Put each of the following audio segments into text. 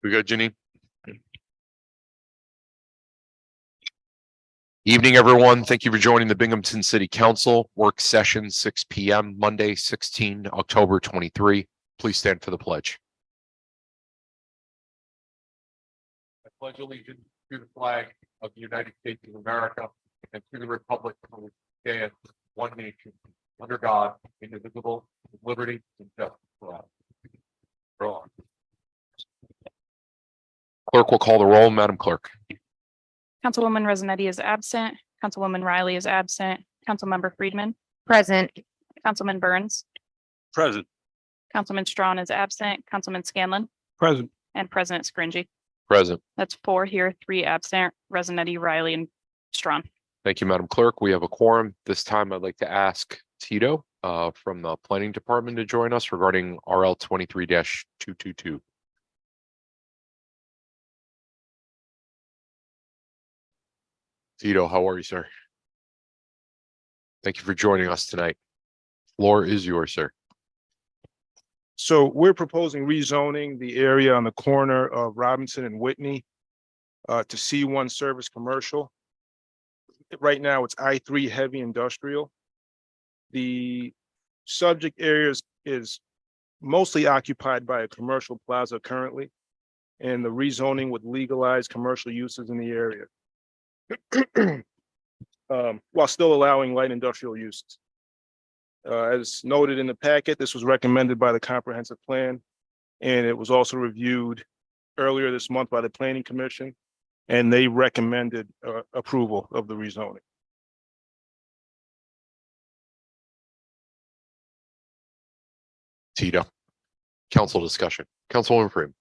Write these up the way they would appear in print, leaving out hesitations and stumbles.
We good, Janine? Evening, everyone. Thank you for joining the Binghamton City Council work session, 6 p.m. Monday, 16 October 23. Please stand for the pledge. I pledge allegiance to the flag of the United States of America and to the republic for which it stands, one nation, under God, indivisible, with liberty and justice for all. Clerk will call the roll. Madam Clerk. Councilwoman Resonetti is absent. Councilwoman Riley is absent. Councilmember Friedman, Present. Councilman Burns, Present. Councilman Strawn is absent. Councilman Scanlon Present. and President Scringy. Present. That's 4 here, 3 absent. Resonetti, Riley, and Strawn. Thank you, Madam Clerk. We have a quorum. This time I'd like to ask Tito from the Planning Department to join us regarding RL 23-222. Tito, how are you, sir? Thank you for joining us tonight. Floor is yours, sir. So we're proposing rezoning the area on the corner of Robinson and Whitney to C1 service commercial. Right now, it's I3 heavy industrial. The subject area is mostly occupied by a commercial plaza currently, and the rezoning would legalize commercial uses in the area while still allowing light industrial uses. As noted in the packet, this was recommended by the comprehensive plan, and it was also reviewed earlier this month by the Planning Commission, and they recommended approval of the rezoning. Tito. Council discussion. Councilwoman Freeman.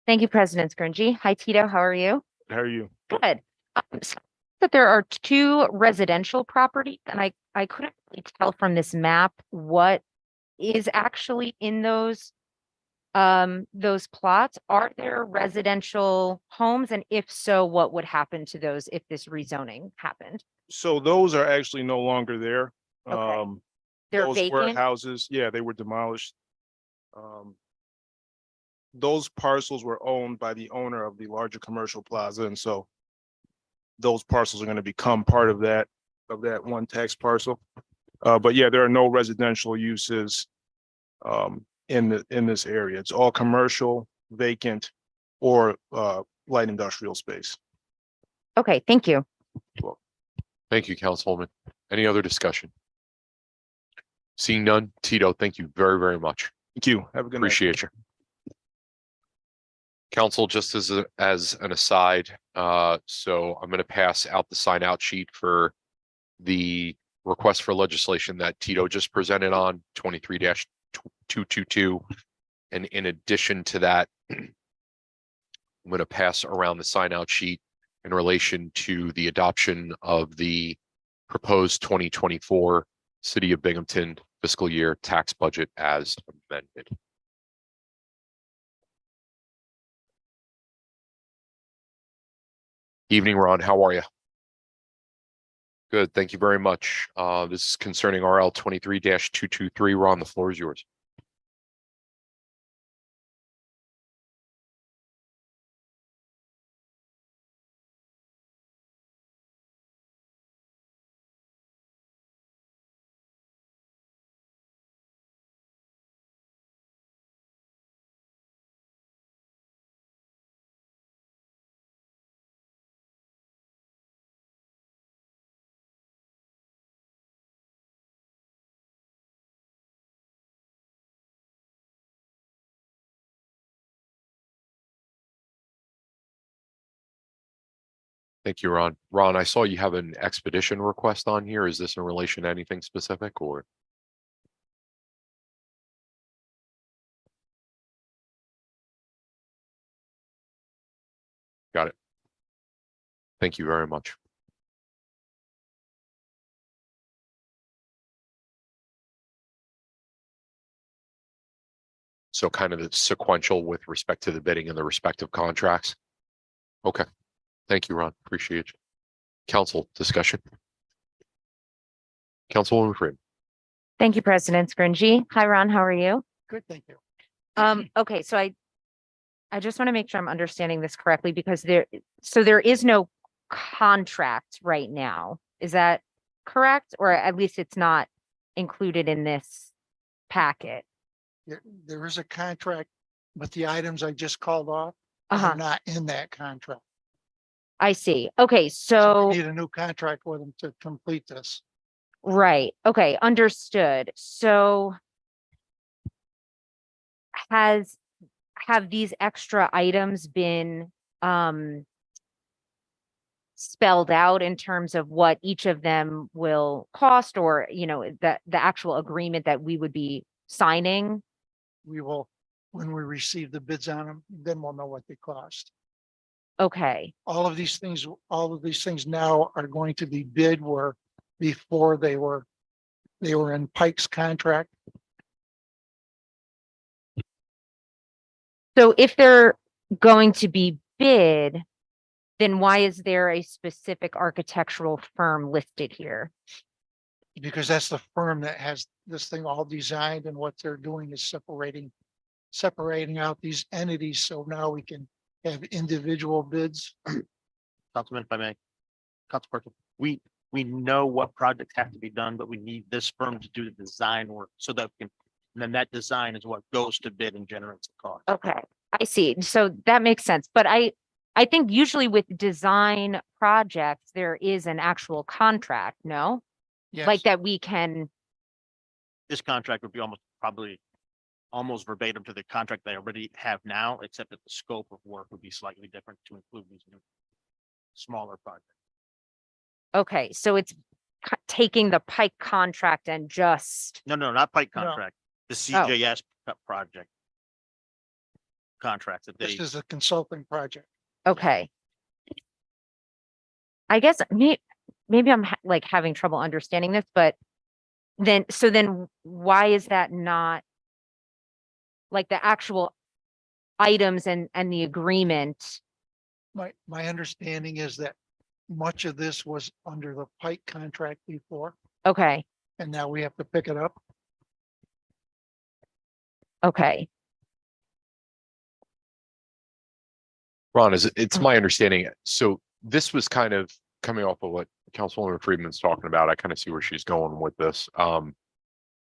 Thank you, President Scringy. Hi, Tito. How are you? How are you? Good. So that there are 2 residential properties, and I couldn't really tell from this map what is actually in those plots. Are there residential homes? And if so, what would happen to those if this rezoning happened? So those are actually no longer there. Okay. They're Those vacant? warehouses, yeah, they were demolished. Those parcels were owned by the owner of the larger commercial plaza, and so those parcels are going to become part of that one tax parcel. But yeah, there are no residential uses in this area. It's all commercial, vacant, or light industrial space. Okay, thank you. Thank you, Councilwoman. Any other discussion? Seeing none, Tito, thank you very, very much. Thank you. Have a good night. Appreciate you. Council, just as an aside, so I'm going to pass out the sign out sheet for the request for legislation that Tito just presented on 23-222. And in addition to that, I'm going to pass around the sign out sheet in relation to the adoption of the proposed 2024 City of Binghamton fiscal year tax budget as amended. Evening, Ron. How are you? Good. Thank you very much. This is concerning RL 23-223. Ron, the floor is yours. Thank you, Ron. Ron, I saw you have an expedition request on here. Is this in relation to anything specific or? Got it. Thank you very much. So kind of the sequential with respect to the bidding and the respective contracts. Okay. Thank you, Ron. Appreciate you. Council discussion. Councilwoman Freeman. Thank you, President Scringy. Hi, Ron. How are you? Good, thank you. Okay, so I just want to make sure I'm understanding this correctly because so there is no contract right now. Is that correct? Or at least it's not included in this packet? There is a contract, but the items I just called off Uh-huh, are not in that contract. I see. Okay, So so, we need a new contract with them to complete this. right, okay, understood. So have these extra items been spelled out in terms of what each of them will cost, or, the actual agreement that we would be signing? We will, when we receive the bids on them, then we'll know what they cost. Okay, All of these things now are going to be bid where before they were in Pike's contract. so if they're going to be bid, then why is there a specific architectural firm listed here? Because that's the firm that has this thing all designed, and what they're doing is separating out these entities. So now we can have individual bids. Councilman, if I may, Councilperson, we know what projects have to be done, but we need this firm to do the design work so that we can, and then that design is what goes to bid and generates the cost. Okay, I see. So that makes sense. But I think usually with design projects, there is an actual contract, no? Yes. Like that we can, This contract would be probably almost verbatim to the contract they already have now, except that the scope of work would be slightly different to include these new smaller projects. okay, so it's taking the Pike contract and just, No, not Pike No. contract, the Oh. CJS project. Contracts that This they, is a consulting project. okay. I guess maybe I'm like having trouble understanding this, but then why is that not like the actual items and the agreement? My understanding is that much of this was under the Pike contract before, Okay, and now we have to pick it up. okay, Ron, it's my understanding. So this was kind of coming off of what Councilwoman Friedman's talking about. I kind of see where she's going with this.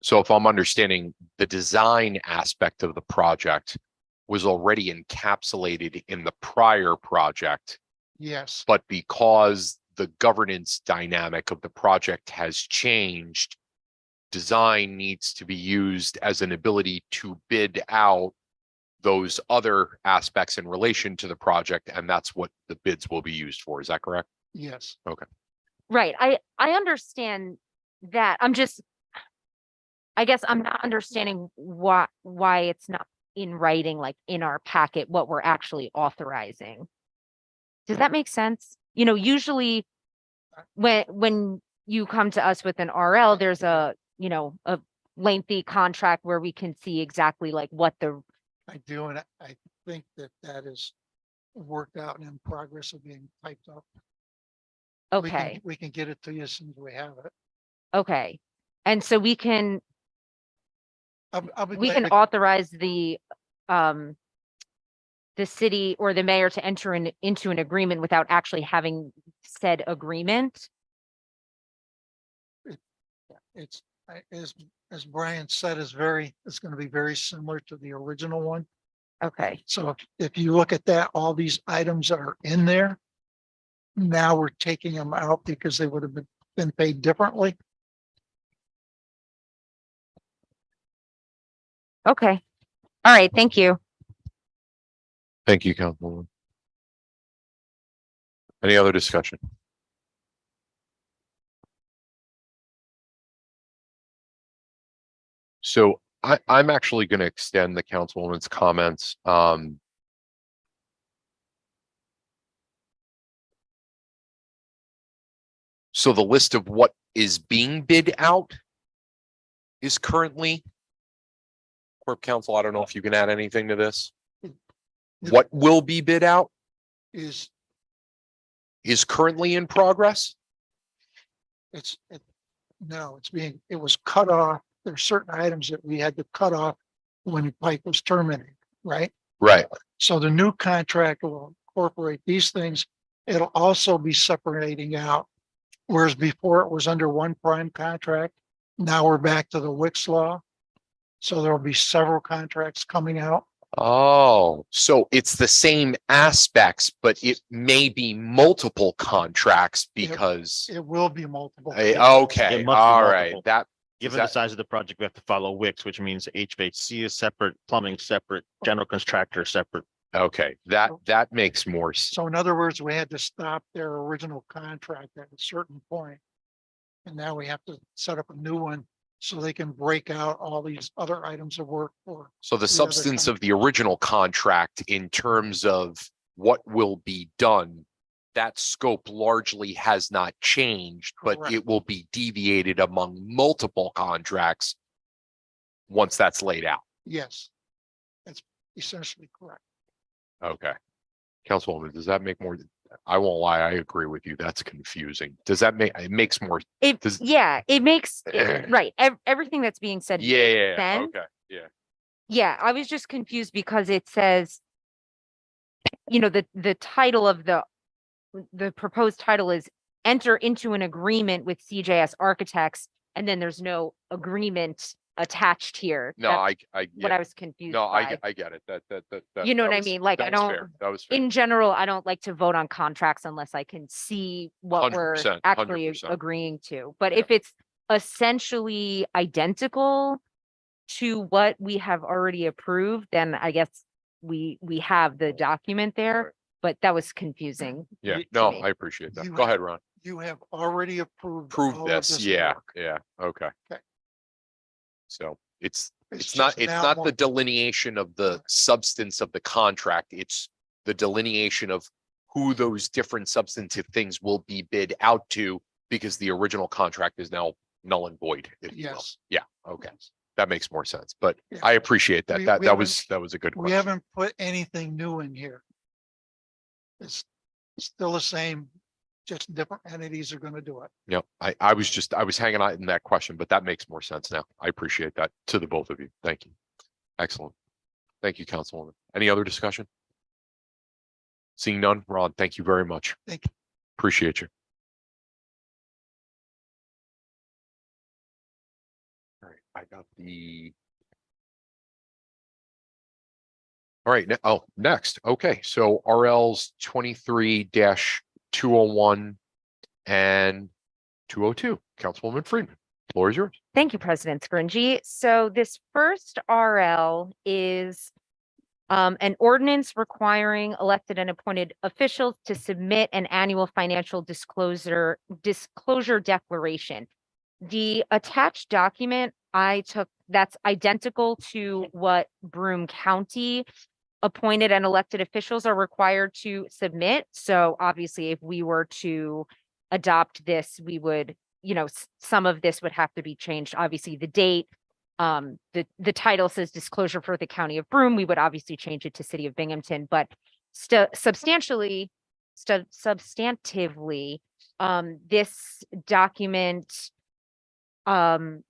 So if I'm understanding, the design aspect of the project was already encapsulated in the prior project, Yes, but because the governance dynamic of the project has changed, design needs to be used as an ability to bid out those other aspects in relation to the project, and that's what the bids will be used for. Is that correct? yes. right. I understand that. I guess I'm not understanding why it's not in writing, like in our packet, what we're actually authorizing. Does that make sense? Usually when you come to us with an RL, there's a lengthy contract where we can see exactly like what the, I do, and I think that is worked out and in progress of being typed up. okay, We can get it to you as soon as we have it. okay. And so we can I'll be we glad can to- authorize the city or the mayor to enter into an agreement without actually having said agreement. It's, as Brian said, it's going to be very similar to the original one. Okay, So if you look at that, all these items are in there. Now we're taking them out because they would have been paid differently. okay. All right, thank you. Thank you, Councilwoman. Any other discussion? So I'm actually going to extend the Councilwoman's comments. So the list of what is being bid out is currently, Corp Counsel, I don't know if you can add anything to this. What will be bid out Is is currently in progress. no, it was cut off. There's certain items that we had to cut off when Pike was terminated, right? Right. So the new contract will incorporate these things. It'll also be separating out. Whereas before it was under one prime contract, now we're back to the Wix law. So there'll be several contracts coming out. Oh, so it's the same aspects, but it may be multiple contracts because, It will be multiple. okay, It must be all right, multiple. that, Given that- the size of the project, we have to follow Wix, which means HVAC is separate, plumbing separate, general contractor separate. okay, that makes more. So in other words, we had to stop their original contract at a certain point. And now we have to set up a new one so they can break out all these other items of work for. So the other substance of the original contract in terms of what will be done, that scope largely has not changed, but Correct. it will be deviated among multiple contracts once that's laid out. Yes. That's essentially correct. Okay. Councilwoman, does that make more? I won't lie, I agree with you. That's confusing. Does that make, it makes more? It, Does- yeah, it makes, right, everything that's being said. Yeah, makes yeah, yeah, sense. okay, yeah. Yeah, I was just confused because it says, the title of the proposed title is enter into an agreement with CJS Architects, and then there's no agreement attached here. No, That's I, what yeah, I was confused no, by. I get it. That. You know that what I was- mean? Like, that I was don't, fair. That was fair. in general, I don't like to vote on contracts unless I can see what we're 100%, actually 100%. agreeing to. But Yeah. if it's essentially identical to what we have already approved, then I guess we have the document Right. there, but that was confusing. Yeah, You- no, me. I appreciate that. You Go have- ahead, Ron. You have already approved. Prove all of this. Yeah, work. yeah, okay. Okay. So it's just not now the more- delineation of the substance of the contract. It's the delineation of who those different substantive things will be bid out to because the original contract is now null and void, if you will. Yes. Yeah, okay. That makes more sense, but Yeah. I appreciate that. We- That we that was a good We question. haven't put anything new in here. It's still the same, just different entities are gonna do it. No, I was hanging out in that question, but that makes more sense now. I appreciate that to the both of you. Thank you. Excellent. Thank you, Councilwoman. Any other discussion? Seeing none, Ron, thank you very much. Thank you. Appreciate you. All right, I got the. All right, next. Okay, so RLs 23-201 and 202. Councilwoman Friedman, floor is yours. Thank you, President Scringy. So this first RL is an ordinance requiring elected and appointed officials to submit an annual financial disclosure declaration. The attached document that's identical to what Broome County appointed and elected officials are required to submit. So obviously, if we were to adopt this, we would, some of this would have to be changed. Obviously, the date, the title says disclosure for the county of Broome. We would obviously change it to city of Binghamton, but substantively, this document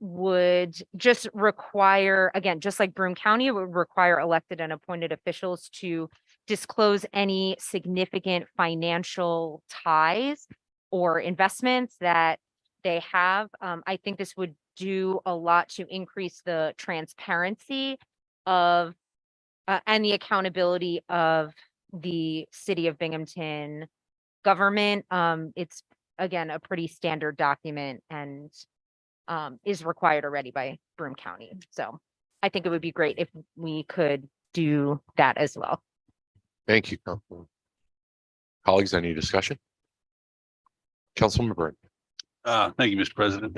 would just require, again, just like Broome County, it would require elected and appointed officials to disclose any significant financial ties or investments that they have. I think this would do a lot to increase the transparency of and the accountability of the city of Binghamton government. It's again a pretty standard document and is required already by Broome County. So I think it would be great if we could do that as well. Thank you, Councilwoman. Colleagues, any discussion? Councilman Byrne. Thank you, Mr. President.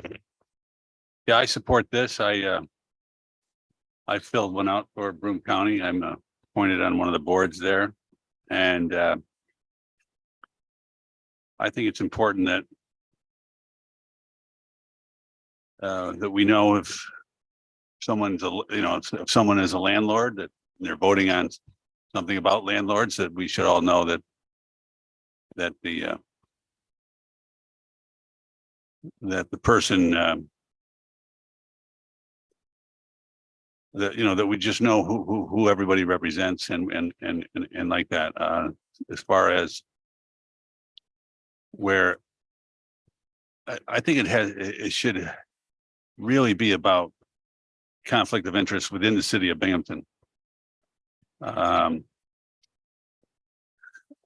Yeah, I support this. I filled one out for Broome County. I'm appointed on one of the boards there. And I think it's important that that we know if someone's, if someone is a landlord, that they're voting on something about landlords, that we should all know that the person that, you know, that we just know who everybody represents and like that, as far as where I think it should really be about conflict of interest within the city of Binghamton. And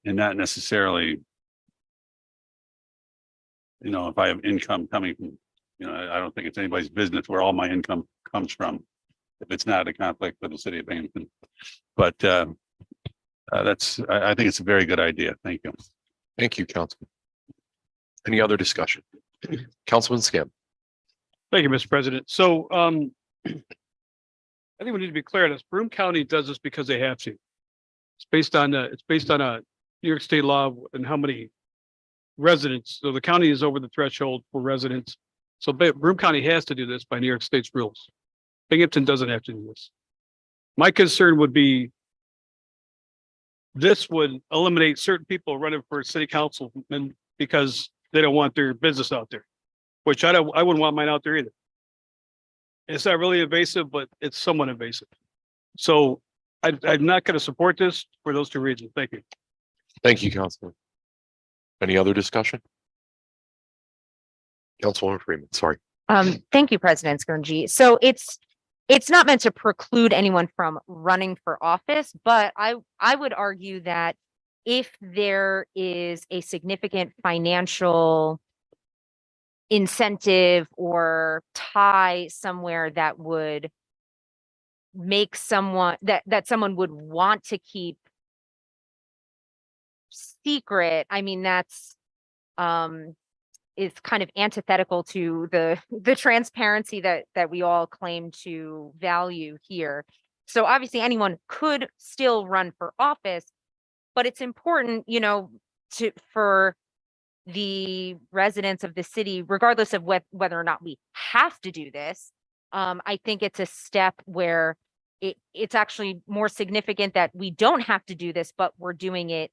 not necessarily, you know, if I have income coming from, you know, I don't think it's anybody's business where all my income comes from, if it's not a conflict with the city of Binghamton. But I think it's a very good idea. Thank you. Thank you, Councilman. Any other discussion? Councilman Skim. Thank you, Mr. President. So, I think we need to be clear on this. Broome County does this because they have to. It's based on a New York State law and how many residents. So the county is over the threshold for residents. So Broome County has to do this by New York State's rules. Binghamton doesn't have to do this. My concern would be this would eliminate certain people running for city councilman because they don't want their business out there, which I wouldn't want mine out there either. It's not really invasive, but it's somewhat invasive. So I'm not going to support this for those two reasons. Thank you. Thank you, Councilman. Any other discussion? Councilwoman Freeman, sorry. Thank you, President Skirnji. So it's not meant to preclude anyone from running for office, but I would argue that if there is a significant financial incentive or tie somewhere that would make someone that someone would want to keep secret, I mean, that's is kind of antithetical to the transparency that we all claim to value here. So obviously anyone could still run for office, but it's important, you know, for the residents of the city, regardless of whether or not we have to do this. I think it's a step where it's actually more significant that we don't have to do this, but we're doing it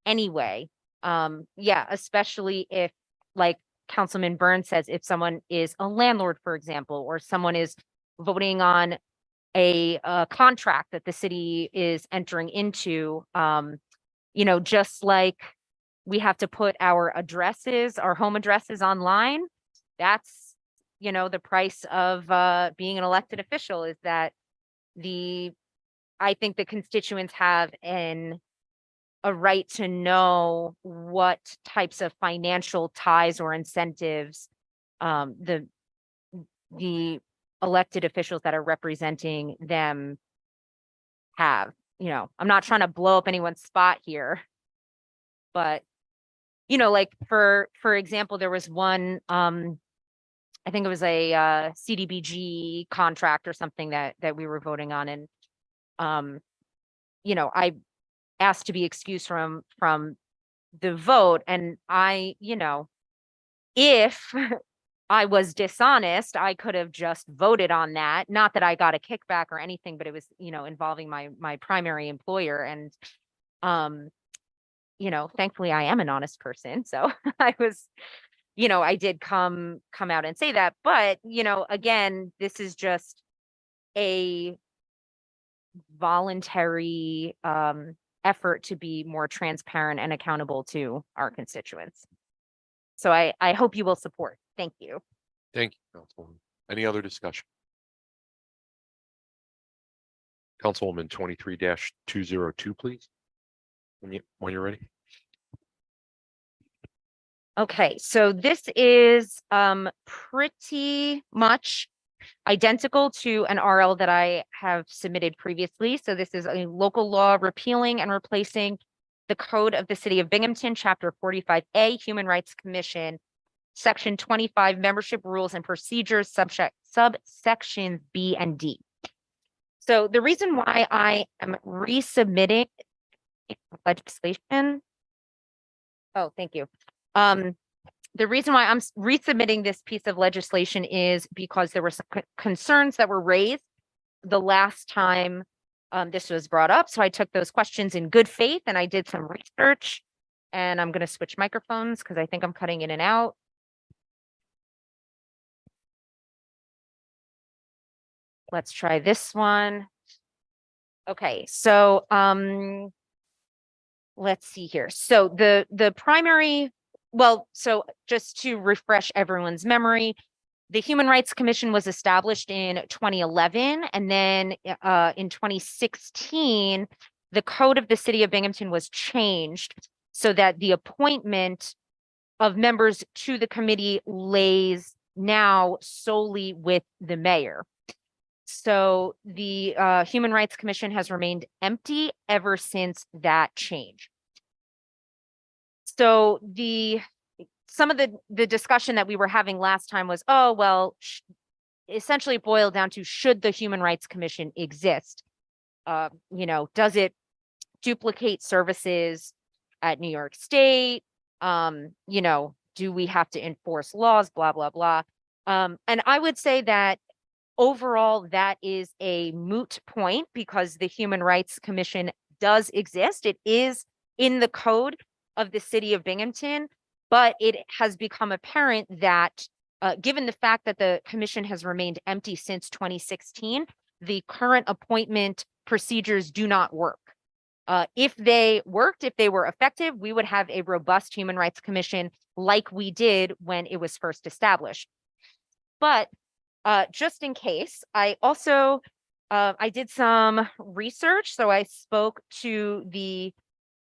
anyway. Yeah, especially if, like Councilman Burns says, if someone is a landlord, for example, or someone is voting on a contract that the city is entering into, you know, just like we have to put our addresses, our home addresses online. That's, you know, the price of being an elected official, is that I think the constituents have a right to know what types of financial ties or incentives the elected officials that are representing them have. You know, I'm not trying to blow up anyone's spot here, but you know, like for example, there was one, I think it was a CDBG contract or something that we were voting on, and you know, I asked to be excused from the vote, and you know, if I was dishonest, I could have just voted on that. Not that I got a kickback or anything, but it was, you know, involving my primary employer. And, you know, thankfully I am an honest person. So I was, you know, I did come out and say that. But, you know, again, this is just a voluntary effort to be more transparent and accountable to our constituents. So I hope you will support. Thank you. Thank you, Councilwoman. Any other discussion? Councilwoman 23-202, please. When you're ready. Okay, so this is pretty much identical to an RL that I have submitted previously. So this is a local law repealing and replacing the Code of the City of Binghamton, Chapter 45A, Human Rights Commission, Section 25, Membership Rules and Procedures, subsections B and D. So the reason why I am resubmitting legislation. Oh, thank you. The reason why I'm resubmitting this piece of legislation is because there were some concerns that were raised the last time this was brought up. So I took those questions in good faith and I did some research, and I'm going to switch microphones because I think I'm cutting in and out. let's try this one. Okay, so, let's see here. So the primary, well, so just to refresh everyone's memory, the Human Rights Commission was established in 2011, and then in 2016, the code of the city of Binghamton was changed so that the appointment of members to the committee lays now solely with the mayor. So the Human Rights Commission has remained empty ever since that change. So some of the discussion that we were having last time was, oh, well, essentially it boiled down to, should the Human Rights Commission exist? Does it duplicate services at New York State? Do we have to enforce laws, blah, blah, blah. And I would say that overall, that is a moot point because the Human Rights Commission does exist. It is in the code of the city of Binghamton, but it has become apparent that given the fact that the commission has remained empty since 2016, the current appointment procedures do not work. If they worked, if they were effective, we would have a robust Human Rights Commission like we did when it was first established. But just in case, I also, I did some research. So I spoke to the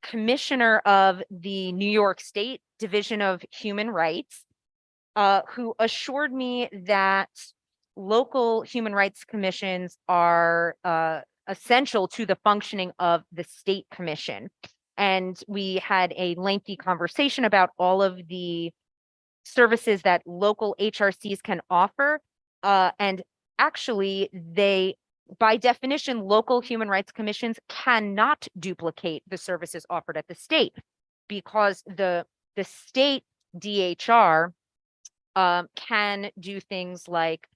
commissioner of the New York State Division of Human Rights, who assured me that local human rights commissions are essential to the functioning of the state commission. And we had a lengthy conversation about all of the services that local HRCs can offer. And actually, by definition, local human rights commissions cannot duplicate the services offered at the state because the state DHR can do things like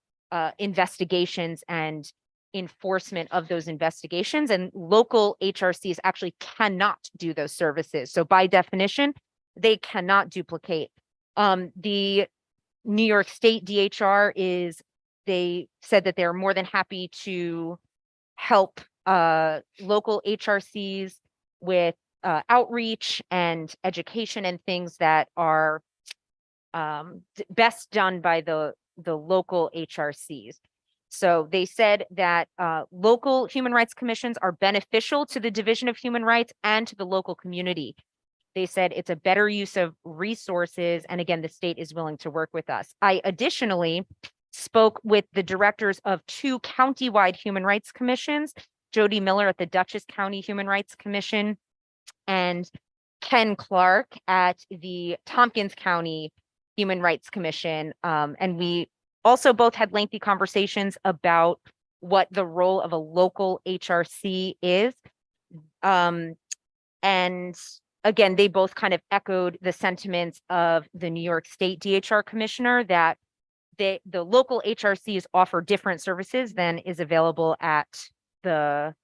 investigations and enforcement of those investigations, and local HRCs actually cannot do those services. So by definition, they cannot duplicate. The New York State DHR they said that they're more than happy to help local HRCs with outreach and education and things that are best done by the local HRCs. So they said that local human rights commissions are beneficial to the Division of Human Rights and to the local community. They said it's a better use of resources. And again, the state is willing to work with us. I additionally spoke with the directors of 2 countywide human rights commissions, Jody Miller at the Dutchess County Human Rights Commission and Ken Clark at the Tompkins County Human Rights Commission. And we also both had lengthy conversations about what the role of a local HRC is. And again, they both kind of echoed the sentiments of the New York State DHR commissioner that the local HRCs offer different services than is available at the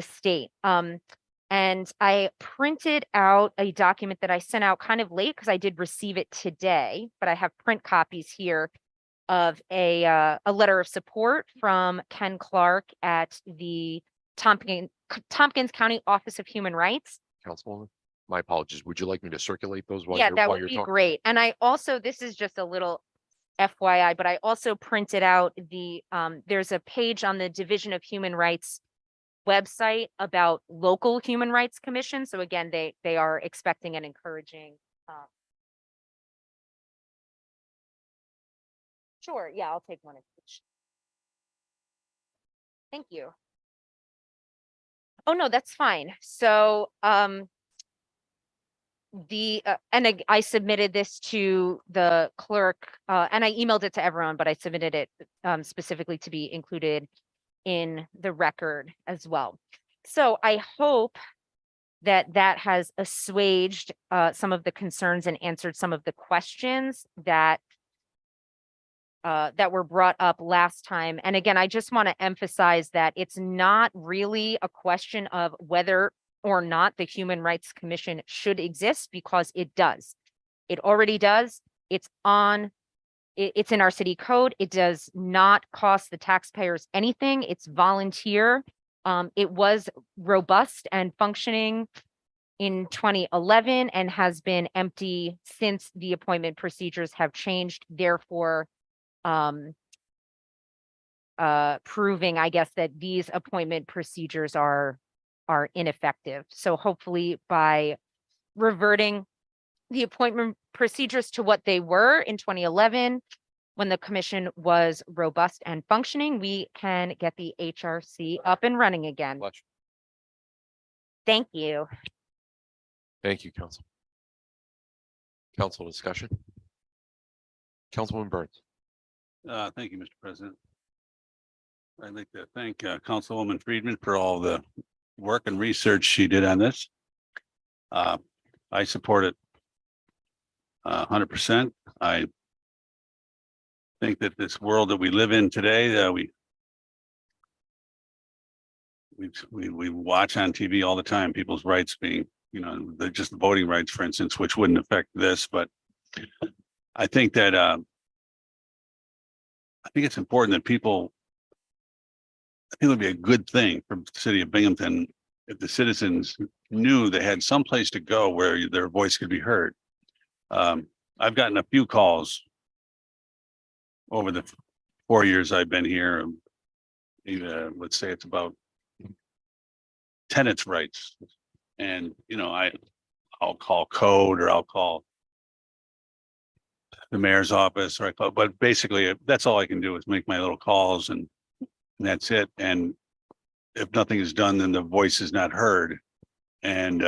state. And I printed out a document that I sent out kind of late because I did receive it today, but I have print copies here of a letter of support from Ken Clark at the Tompkins County Office of Human Rights. Councilwoman, my apologies. Would you like me to circulate those while Yeah, you're, that while would you're be talking? great. And I also, this is just a little FYI, but I also printed out there's a page on the Division of Human Rights website about local human rights commissions. So again, they are expecting and encouraging. Sure, yeah, I'll take one of each. Thank you. Oh, no, that's fine. So and I submitted this to the clerk and I emailed it to everyone, but I submitted it specifically to be included in the record as well. So I hope that that has assuaged some of the concerns and answered some of the questions that were brought up last time. And again, I just want to emphasize that it's not really a question of whether or not the Human Rights Commission should exist, because it does. It already does. It's on it's in our city code. It does not cost the taxpayers anything. It's volunteer. It was robust and functioning in 2011 and has been empty since the appointment procedures have changed. Therefore, proving, I guess, that these appointment procedures are ineffective. So hopefully by reverting the appointment procedures to what they were in 2011, when the commission was robust and functioning, we can get the HRC up and running again. Bless you. Thank you. Thank you, Council. Council discussion. Councilwoman Burns. Thank you, Mr. President. I'd like to thank Councilwoman Friedman for all the work and research she did on this. I support it 100%. I think that this world that we live in today, we watch on TV all the time, people's rights being, just the voting rights, for instance, which wouldn't affect this, but I think that I think it's important that people, I think it would be a good thing for the city of Binghamton if the citizens knew they had some place to go where their voice could be heard. I've gotten a few calls over the 4 years I've been here. Let's say it's about tenants' rights. And, I'll call code or I'll call the mayor's office but basically that's all I can do is make my little calls and that's it. And if nothing is done, then the voice is not heard. And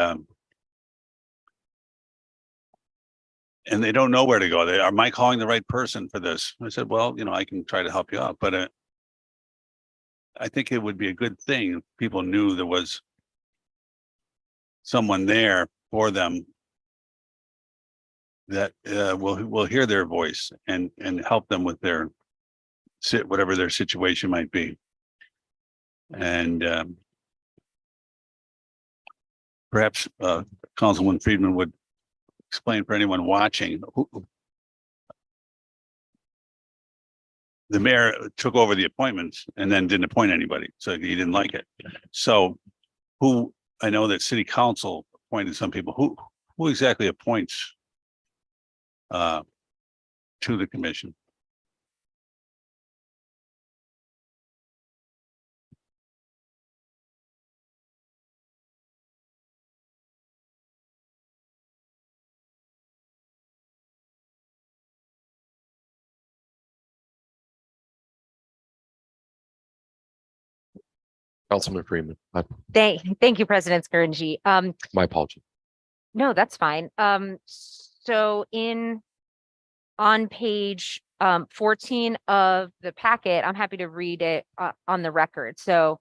they don't know where to go. Am I calling the right person for this? I said, well, I can try to help you out, but I think it would be a good thing if people knew there was someone there for them that will hear their voice and help them with their whatever their situation might be. And perhaps Councilman Friedman would explain for anyone watching. The mayor took over the appointments and then didn't appoint anybody, so he didn't like it. So I know that city council appointed some people. Who exactly appoints to the commission? Councilman Freeman. Thank you, President Scaringi. My apology. No, that's fine. So on page 14 of the packet, I'm happy to read it on the record. So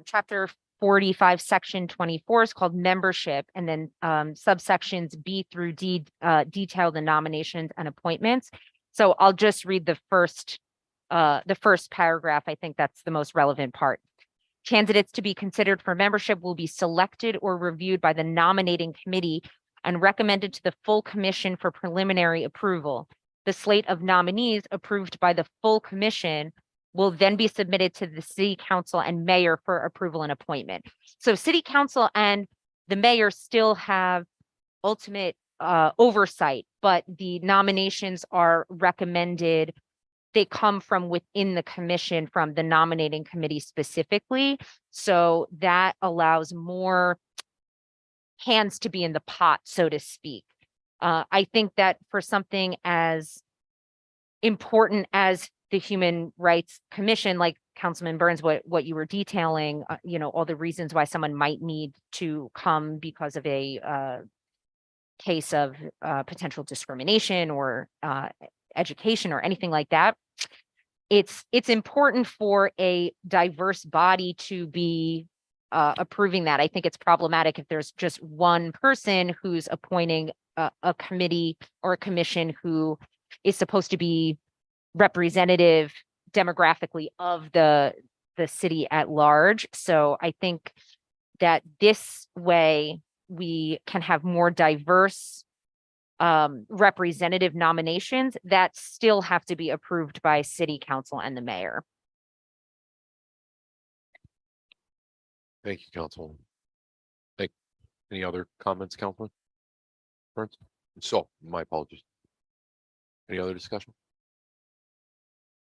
chapter 45, section 24 is called membership, and then subsections B through D detail the nominations and appointments. So I'll just read the first paragraph. I think that's the most relevant part. Candidates to be considered for membership will be selected or reviewed by the nominating committee and recommended to the full commission for preliminary approval. The slate of nominees approved by the full commission will then be submitted to the city council and mayor for approval and appointment. So city council and the mayor still have ultimate oversight, but the nominations are recommended. They come from within the commission, from the nominating committee specifically. So that allows more hands to be in the pot, so to speak. I think that for something as important as the Human Rights Commission, like Councilman Burns, what you were detailing, all the reasons why someone might need to come because of a case of potential discrimination or education or anything like that. It's important for a diverse body to be approving that. I think it's problematic if there's just one person who's appointing a committee or a commission who is supposed to be representative demographically of the city at large. So I think that this way we can have more diverse representative nominations that still have to be approved by city council and the mayor. Thank you, Councilwoman. Any other comments, Councilman? Burns? So, my apologies. Any other discussion?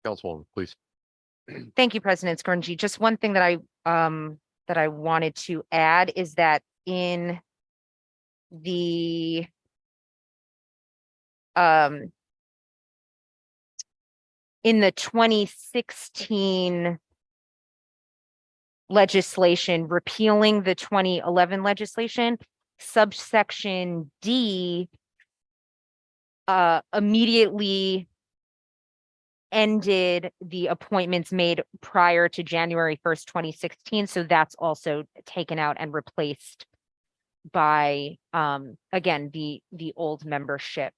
Councilwoman, please. Thank you, President Scrungy. Just one thing that I wanted to add is that in the in the 2016 legislation repealing the 2011 legislation, subsection D immediately ended the appointments made prior to January 1st, 2016. So that's also taken out and replaced by, again, the old membership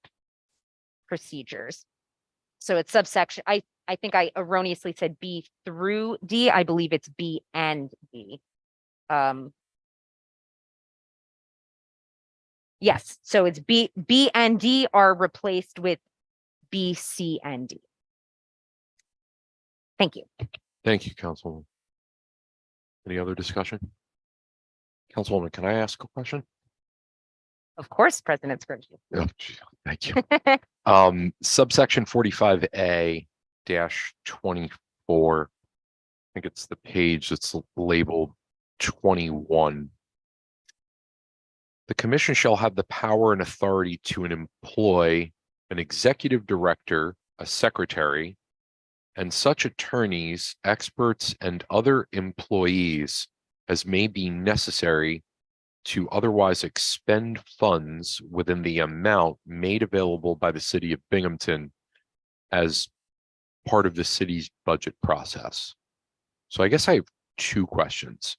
procedures. So it's subsection, I think I erroneously said B through D. I believe it's B and D. Yes, so it's B and D are replaced with B, C, and D. Thank you. Thank you, Councilwoman. Any other discussion? Councilwoman, can I ask a question? Of course, President Scrungy. Oh, gee, thank you. Subsection 45A dash 24. I think it's the page that's labeled 21. The commission shall have the power and authority to employ an executive director, a secretary, and such attorneys, experts, and other employees as may be necessary to otherwise expend funds within the amount made available by the city of Binghamton as part of the city's budget process. So I guess I have two questions.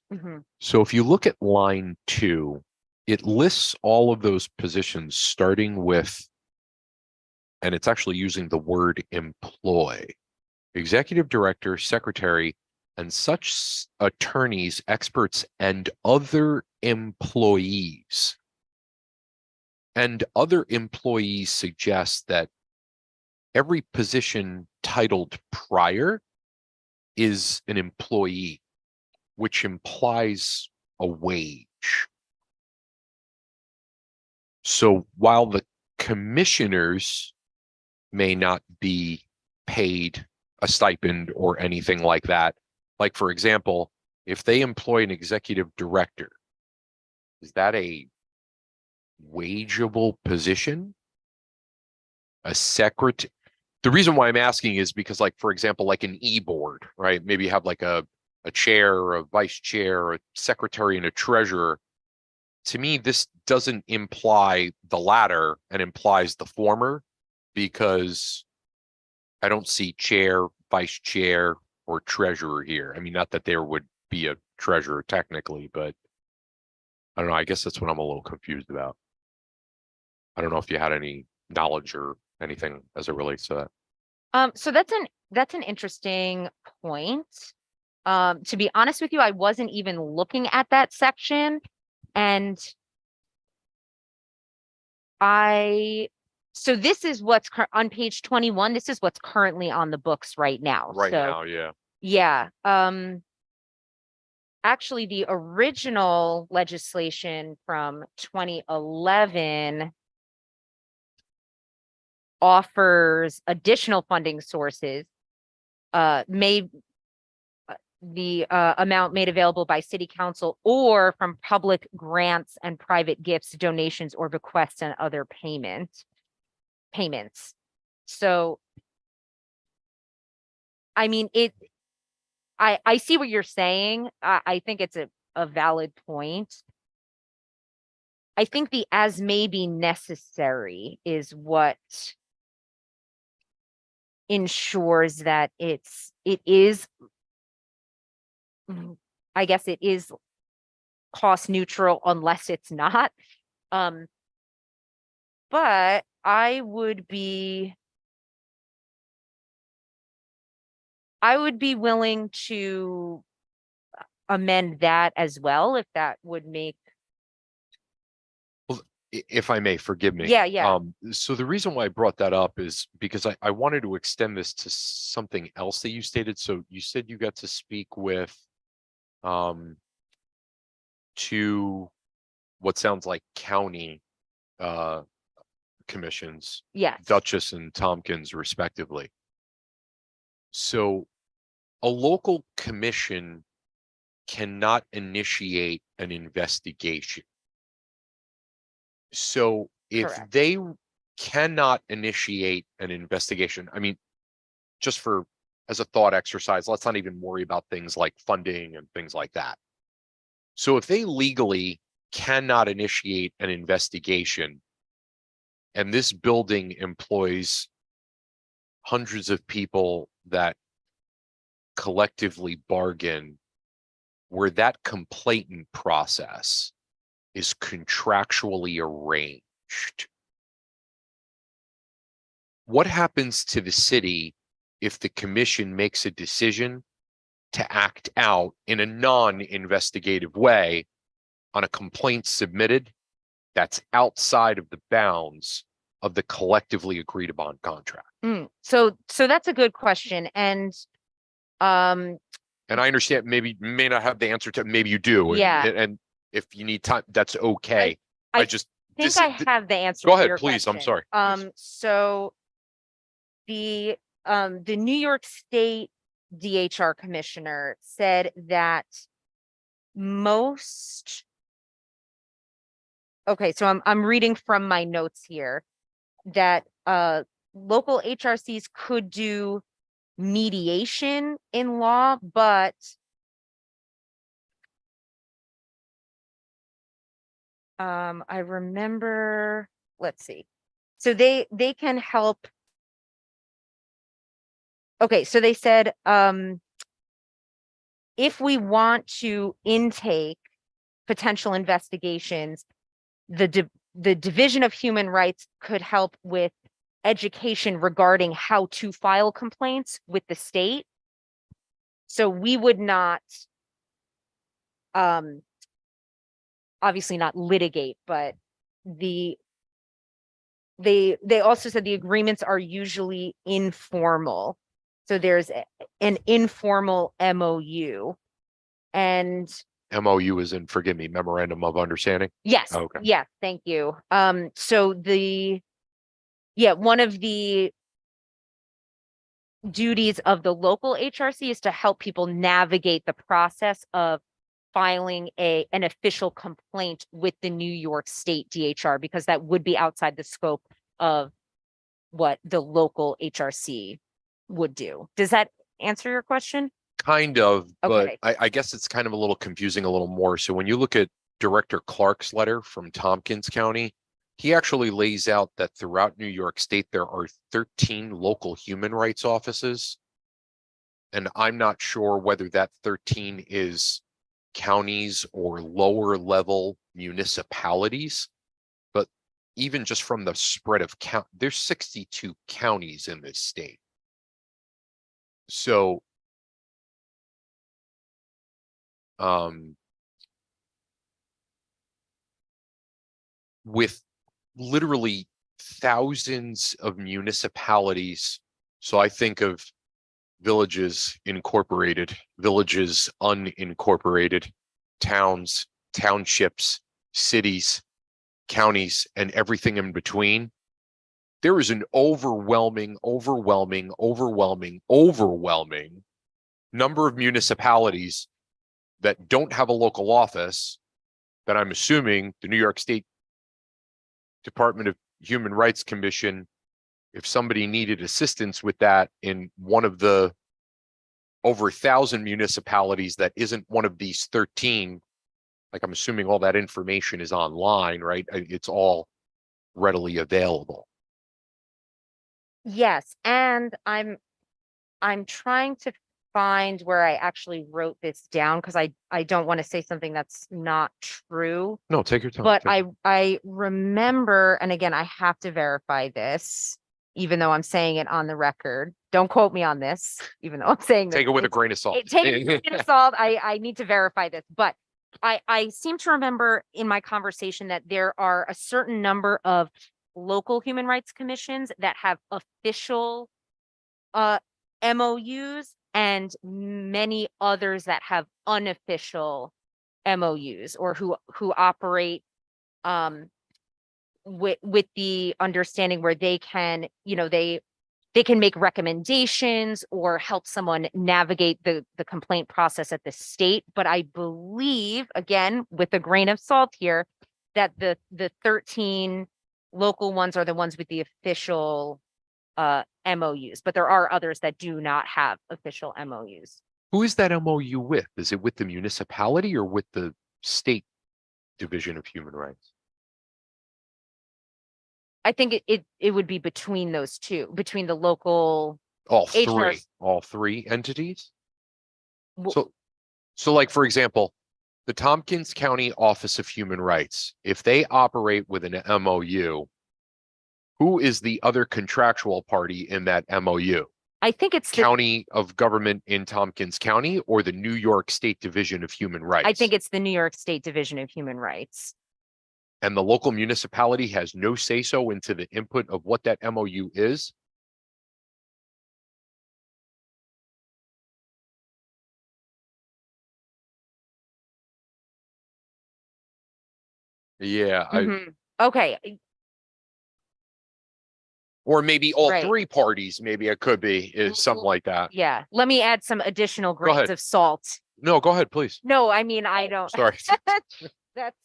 So if you look at line 2, it lists all of those positions starting with, and it's actually using the word employ, executive director, secretary, and such attorneys, experts, and other employees. And other employees suggest that every position titled prior is an employee, which implies a wage. So while the commissioners may not be paid a stipend or anything like that, like for example, if they employ an executive director, is that a wageable position? A secret? The reason why I'm asking is because, like, for example, like an e-board, right? Maybe you have like a chair or a vice chair, or a secretary and a treasurer. To me, this doesn't imply the latter and implies the former, because I don't see chair, vice chair, or treasurer here. I mean, not that there would be a treasurer technically, but I don't know. I guess that's what I'm a little confused about. I don't know if you had any knowledge or anything as it relates to that. So that's an interesting point. To be honest with you, I wasn't even looking at that section, and so this is what's on page 21. This is what's currently on the books right now. Right So, now, yeah. yeah. Actually, the original legislation from 2011 offers additional funding sources, the amount made available by city council or from public grants and private gifts, donations, or bequests and other payments. So, I mean, I see what you're saying. I think it's a valid point. I think the as may be necessary is what ensures that it is, I guess it is cost neutral unless it's not. But I would be willing to amend that as well, if that would make. if I may, forgive me. Yeah, yeah. So the reason why I brought that up is because I wanted to extend this to something else that you stated. So you said you got to speak with two what sounds like county commissions, Yes. Dutchess and Tompkins respectively. So a local commission cannot initiate an investigation. So if Correct. they cannot initiate an investigation, I mean, just for as a thought exercise, let's not even worry about things like funding and things like that. So if they legally cannot initiate an investigation and this building employs hundreds of people that collectively bargain, where that complainant process is contractually arranged, what happens to the city if the commission makes a decision to act out in a non-investigative way on a complaint submitted that's outside of the bounds of the collectively agreed upon contract? So that's a good question. And And I understand maybe may not have the answer to, maybe you do. Yeah. And if you need time, that's okay. I I just, think this I is- have the answer. Go to ahead, your please. I'm question. sorry. Please. So the New York State DHR commissioner said that most. Okay, so I'm reading from my notes here that local HRCs could do mediation in law, but I remember, let's see. So they can help. Okay, so they said if we want to intake potential investigations, the Division of Human Rights could help with education regarding how to file complaints with the state. So we would not obviously not litigate, but they also said the agreements are usually informal. So there's an informal MOU. And MOU is in, forgive me, memorandum of understanding. yes, Okay. yes, thank you. So one of the duties of the local HRC is to help people navigate the process of filing an official complaint with the New York State DHR, because that would be outside the scope of what the local HRC would do. Does that answer your question? Kind of, but Okay. I guess it's kind of a little confusing a little more. So when you look at Director Clark's letter from Tompkins County, he actually lays out that throughout New York State, there are 13 local human rights offices. And I'm not sure whether that 13 is counties or lower level municipalities. But even just from the spread of count, there's 62 counties in this state. So with literally thousands of municipalities. So I think of villages incorporated, villages unincorporated, towns, townships, cities, counties, and everything in between. There is an overwhelming number of municipalities that don't have a local office that I'm assuming the New York State Department of Human Rights Commission, if somebody needed assistance with that in one of the over 1,000 municipalities that isn't one of these 13, like I'm assuming all that information is online, right? It's all readily available. Yes, and I'm trying to find where I actually wrote this down, because I don't want to say something that's not true. No, take your time. But Take- I remember, and again, I have to verify this, even though I'm saying it on the record. Don't quote me on this, even though I'm saying this. Take it with a grain of salt. Take it with a grain of salt. I need to verify this, but I seem to remember in my conversation that there are a certain number of local human rights commissions that have official MOUs and many others that have unofficial MOUs or who operate with the understanding where they can, they can make recommendations or help someone navigate the complaint process at the state. But I believe, again, with a grain of salt here, that the 13 local ones are the ones with the official MOUs, but there are others that do not have official MOUs. Who is that MOU with? Is it with the municipality or with the state division of human rights? I think it would be between those two, between the local. All HR. three entities? w- So like, for example, the Tompkins County Office of Human Rights, if they operate with an MOU, who is the other contractual party in that MOU? I think it's the, County of Government in Tompkins County or the New York State Division of Human Rights? I think it's the New York State Division of Human Rights. And the local municipality has no say-so into the input of what that MOU is? Yeah, Mhm. Okay, or maybe all Right. three parties, maybe it could be, is something like that. yeah, let me add some additional ahead. grains of salt. No, go ahead, please. No, I mean, I don't. Sorry. That's,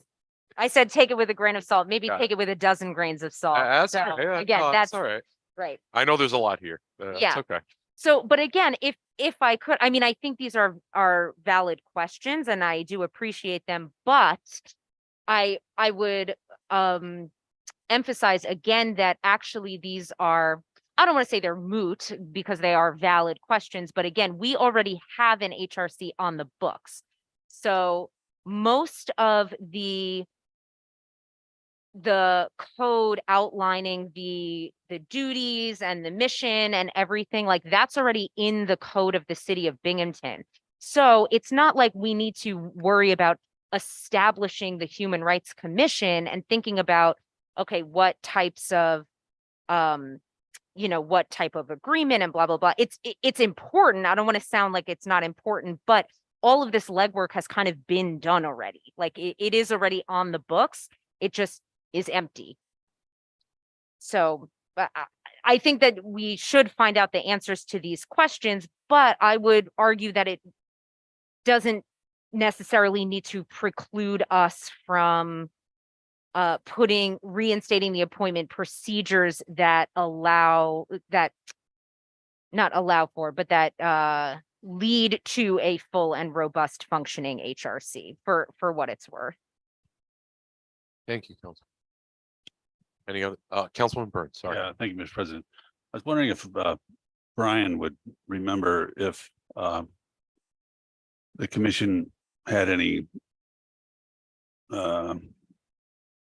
I said, take it with a grain of salt, maybe Got it. take it with a dozen grains of salt. That's So, all right. Yeah, again, no, that's all right. right. I know there's a lot here. That's Yeah. okay. So, but again, if I could, I mean, I think these are valid questions and I do appreciate them, but I would emphasize again that actually these are, I don't want to say they're moot because they are valid questions, but again, we already have an HRC on the books. So most of the code outlining the duties and the mission and everything, like that's already in the code of the city of Binghamton. So it's not like we need to worry about establishing the Human Rights Commission and thinking about, okay, what types of what type of agreement and blah blah blah. It's important. I don't want to sound like it's not important, but all of this legwork has kind of been done already. Like it is already on the books. It just is empty. So I think that we should find out the answers to these questions, but I would argue that it doesn't necessarily need to preclude us from reinstating the appointment procedures that lead to a full and robust functioning HRC for what it's worth. Thank you, Council. Any other, Councilman Burns, sorry. Yeah, thank you, Mr. President. I was wondering if Brian would remember if the commission had any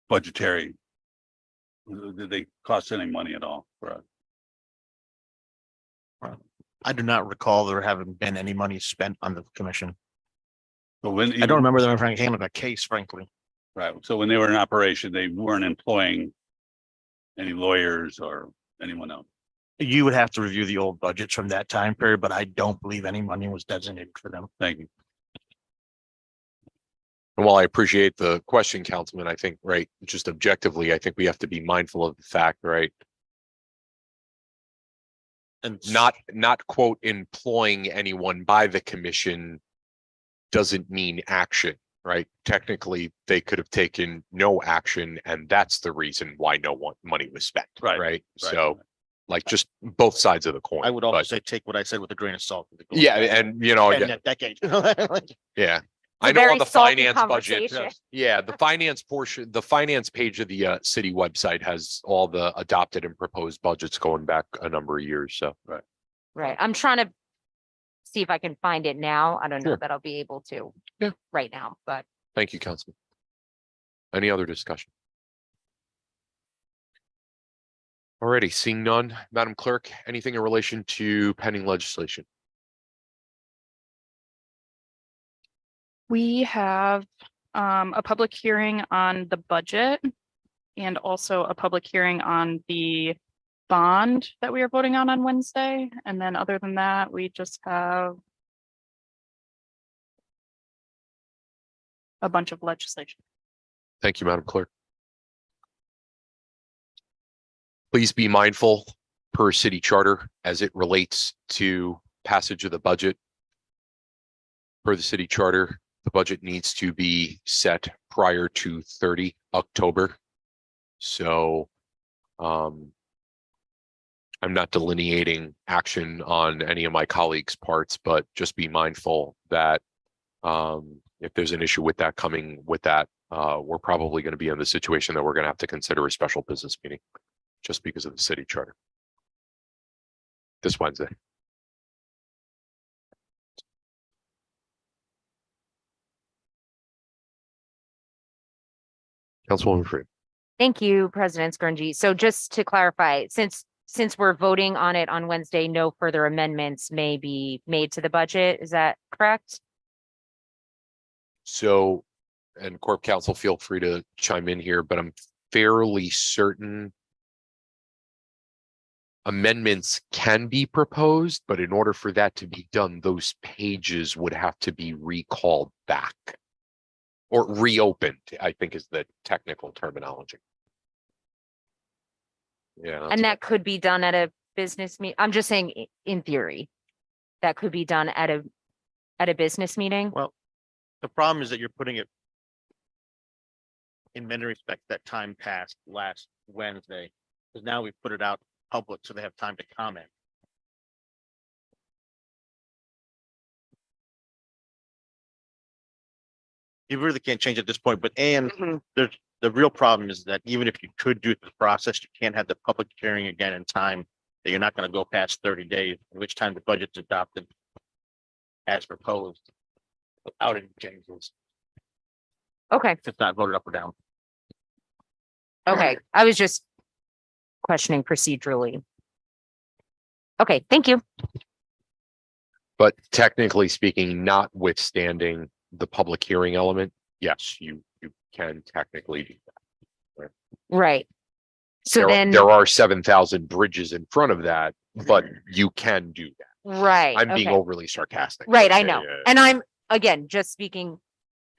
budgetary, did they cost any money at all for us? I do not recall there having been any money spent on the commission. But when I don't remember them ever handling a case, frankly. Right, so when they were in operation, they weren't employing any lawyers or anyone else. You would have to review the old budgets from that time period, but I don't believe any money was designated for them. Thank you. And while I appreciate the question, Councilman, I think, right, just objectively, I think we have to be mindful of the fact, right? And Not quote employing anyone by the commission doesn't mean action, right? Technically, they could have taken no action and that's the reason why money was spent, Right, right? right. So like just both sides of the coin. I would also but- say take what I said with a grain of salt. Yeah, and you know, In yeah, that decade. yeah. It's a I know on very the salty finance budget, conversation. yeah, the finance portion, the finance page of the city website has all the adopted and proposed budgets going back a number of years, so. Right. I'm trying to see if I can find it now. I don't know Sure. that I'll be able to. Yeah. Right now, but Thank you, Councilman. Any other discussion? Alrighty, seeing none, Madam Clerk, anything in relation to pending legislation? We have a public hearing on the budget and also a public hearing on the bond that we are voting on Wednesday. And then other than that, we just have a bunch of legislation. Thank you, Madam Clerk. Please be mindful per city charter as it relates to passage of the budget. Per the city charter, the budget needs to be set prior to 30 October. So I'm not delineating action on any of my colleagues' parts, but just be mindful that if there's an issue with that coming with that, we're probably going to be in the situation that we're going to have to consider a special business meeting just because of the city charter this Wednesday. Councilwoman Freeman. Thank you, President Scrungy. So just to clarify, since we're voting on it on Wednesday, no further amendments may be made to the budget. Is that correct? So, and Corp Counsel, feel free to chime in here, but I'm fairly certain amendments can be proposed, but in order for that to be done, those pages would have to be recalled back or reopened, I think is the technical terminology. Yeah. And that could be done at a business meet. I'm just saying in theory, that could be done at a business meeting. Well, the problem is that you're putting it in many respects, that time passed last Wednesday, because now we put it out public so they have time to comment. You really can't change at this point, but there's the real problem is that even if you could do the process, you can't have the public hearing again in time that you're not going to go past 30 days, in which time the budget's adopted as proposed without any changes. Okay, If it's not voted up or down. okay. I was just questioning procedurally. Okay, thank you. But technically speaking, notwithstanding the public hearing element, yes, you can technically do that. Right. So then, There are 7,000 bridges in front of that, but you can do that. right. I'm being okay. overly sarcastic. Right, I Yeah, know. yeah, yeah. And I'm, again, just speaking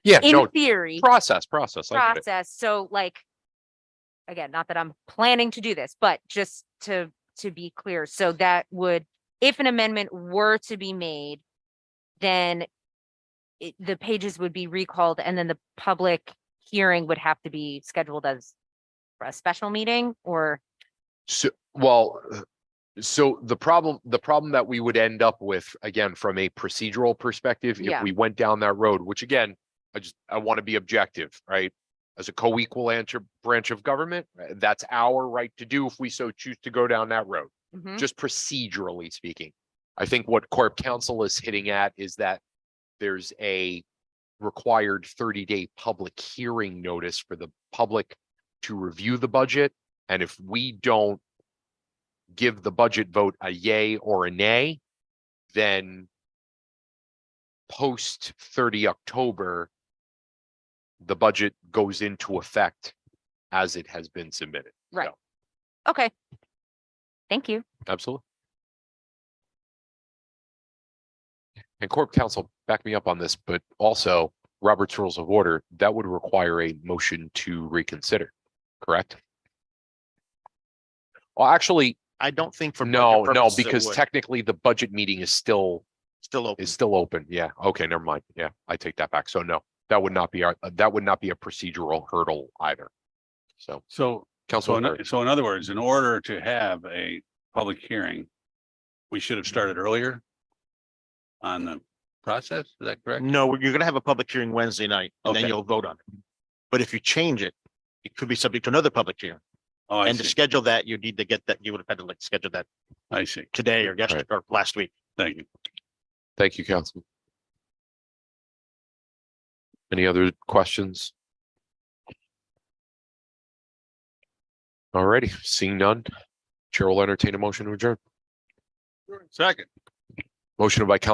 Yeah, in no, theory, process. I get it. process. So like, again, not that I'm planning to do this, but just to be clear. So that would, if an amendment were to be made, then the pages would be recalled and then the public hearing would have to be scheduled as a special meeting or, So, well, so the problem that we would end up with, again, from a procedural perspective, if Yeah. we went down that road, which again, I want to be objective, right? As a co-equal branch of government, that's our right to do if we so choose to go down that road. Mhm. Just procedurally speaking. I think what Corp Counsel is hitting at is that there's a required 30-day public hearing notice for the public to review the budget. And if we don't give the budget vote a yay or a nay, then post 30 October, the budget goes into effect as it has been submitted. Right. So, okay. Thank you. absolutely. And Corp Counsel, back me up on this, but also Robert's Rules of Order, that would require a motion to reconsider, correct? Well, actually, I don't think for. no, budget no, purposes it because would. technically the budget meeting is still Still open. open. Yeah. Okay. Never mind. Yeah. I take that back. So no, that would not be a procedural hurdle either. So So, Council. so in other words, in order to have a public hearing, we should have started earlier on the process. Is that correct? No, you're gonna have a public hearing Wednesday night and then Okay. you'll vote on it. But if you change it, it could be subject to another public hearing. Oh, I And to see. schedule that, you need to get that, you would have had to like schedule that I see. today or yesterday or last week. Thank you. Thank you, Council. Any other questions? Alrighty, seeing none, Chair will entertain a motion to adjourn. Second. Motion by Council